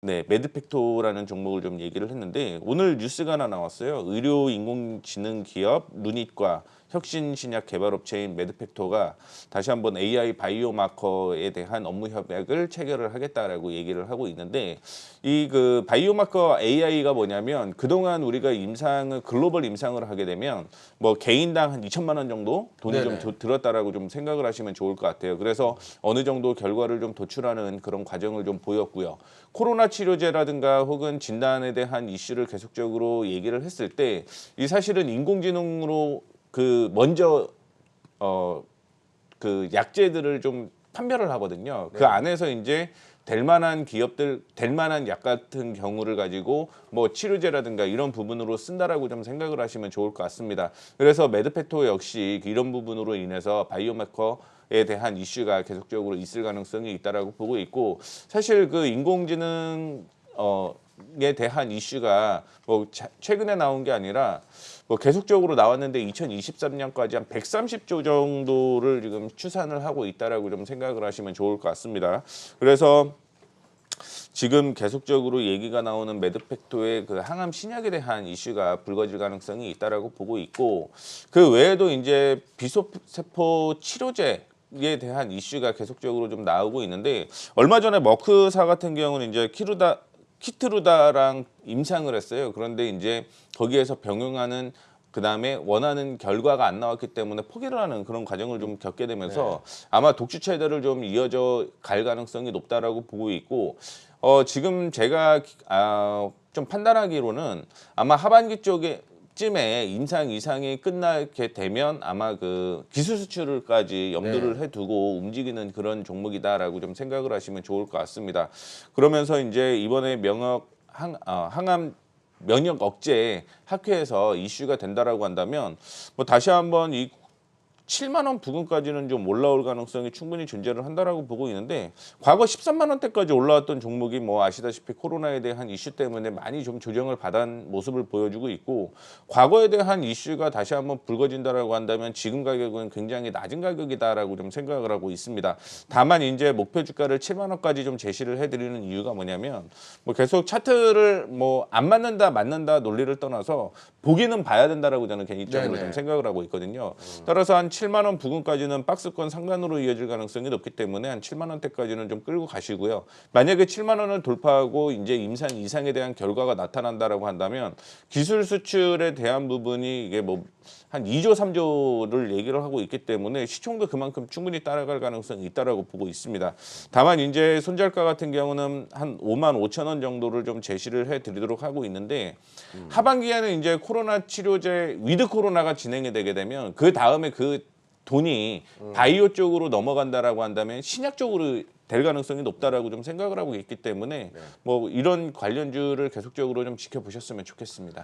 네, 매드팩토라는 종목을 좀 얘기를 했는데 오늘 뉴스가 하나 나왔어요. 의료 인공지능 기업 루닛과 혁신 신약 개발업체인 매드팩토가 다시 한번 AI 바이오 마커에 대한 업무 협약을 체결을 하겠다라고 얘기를 하고 있는데 이 그 바이오 마커 AI가 뭐냐면 그동안 우리가 임상을 글로벌 임상을 하게 되면 뭐 개인당 한 2천만 원 정도 돈이 네네. 좀 들었다라고 좀 생각을 하시면 좋을 것 같아요. 그래서 어느 정도 결과를 좀 도출하는 그런 과정을 좀 보였고요. 코로나 치료제라든가 혹은 진단에 대한 이슈를 계속적으로 얘기를 했을 때 이 사실은 인공지능으로 그 먼저 그 약제들을 좀 판별을 하거든요. 그 네네. 안에서 이제 될 만한 기업들, 될 만한 약 같은 경우를 가지고 뭐 치료제라든가 이런 부분으로 쓴다라고 좀 생각을 하시면 좋을 것 같습니다. 그래서 매드팩토 역시 이런 부분으로 인해서 바이오마커에 대한 이슈가 계속적으로 있을 가능성이 있다라고 보고 있고 사실 그 인공지능 에 대한 이슈가 뭐 최근에 나온 게 아니라 뭐 계속적으로 나왔는데 2023년까지 한 130조 정도를 지금 추산을 하고 있다라고 좀 생각을 하시면 좋을 것 같습니다. 그래서 지금 계속적으로 얘기가 나오는 매드팩토의 그 항암 신약에 대한 이슈가 불거질 가능성이 있다라고 보고 있고 그 외에도 이제 비소세포 치료제 에 대한 이슈가 계속적으로 좀 나오고 있는데 얼마 전에 머크사 같은 경우는 이제 키트루다랑 임상을 했어요. 그런데 이제 거기에서 병용하는 그다음에 원하는 결과가 안 나왔기 때문에 포기를 하는 그런 과정을 좀 겪게 되면서 아마 독주 체제를 좀 이어져 갈 가능성이 높다라고 보고 있고 지금 제가 좀 판단하기로는 아마 하반기 쪽에 쯤에 임상 이상이 끝나게 되면 아마 그 기술 수출까지 염두를 네. 해두고 움직이는 그런 종목이다라고 좀 생각을 하시면 좋을 것 같습니다. 그러면서 이제 이번에 항암 면역 억제 학회에서 이슈가 된다라고 한다면 뭐 다시 한번 이 7만 원 부근까지는 좀 올라올 가능성이 충분히 존재를 한다라고 보고 있는데 과거 13만 원대까지 올라왔던 종목이 뭐 아시다시피 코로나에 대한 이슈 때문에 많이 좀 조정을 받은 모습을 보여주고 있고 과거에 대한 이슈가 다시 한번 불거진다라고 한다면 지금 가격은 굉장히 낮은 가격이다라고 좀 생각을 하고 있습니다. 다만 이제 목표 주가를 7만 원까지 좀 제시를 해드리는 이유가 뭐냐면 뭐 계속 차트를 뭐 안 맞는다 논리를 떠나서 보기는 봐야 된다라고 저는 개인적으로 좀 네네. 생각을 하고 있거든요. 따라서 한 7만 원 부근까지는 박스권 상단으로 이어질 가능성이 높기 때문에 한 7만 원대까지는 좀 끌고 가시고요. 만약에 7만 원을 돌파하고 이제 임상 이상에 대한 결과가 나타난다라고 한다면 기술 수출에 대한 부분이 이게 뭐 한 2조, 3조를 얘기를 하고 있기 때문에 시총도 그만큼 충분히 따라갈 가능성이 있다라고 보고 있습니다. 다만 이제 손절가 같은 경우는 한 5만 5천 원 정도를 좀 제시를 해드리도록 하고 있는데 하반기에는 이제 코로나 치료제 위드 코로나가 진행이 되게 되면 그 다음에 그 돈이 바이오 쪽으로 넘어간다라고 한다면 신약 쪽으로 될 가능성이 높다라고 좀 생각을 하고 있기 때문에 뭐 이런 관련주를 계속적으로 좀 지켜보셨으면 좋겠습니다.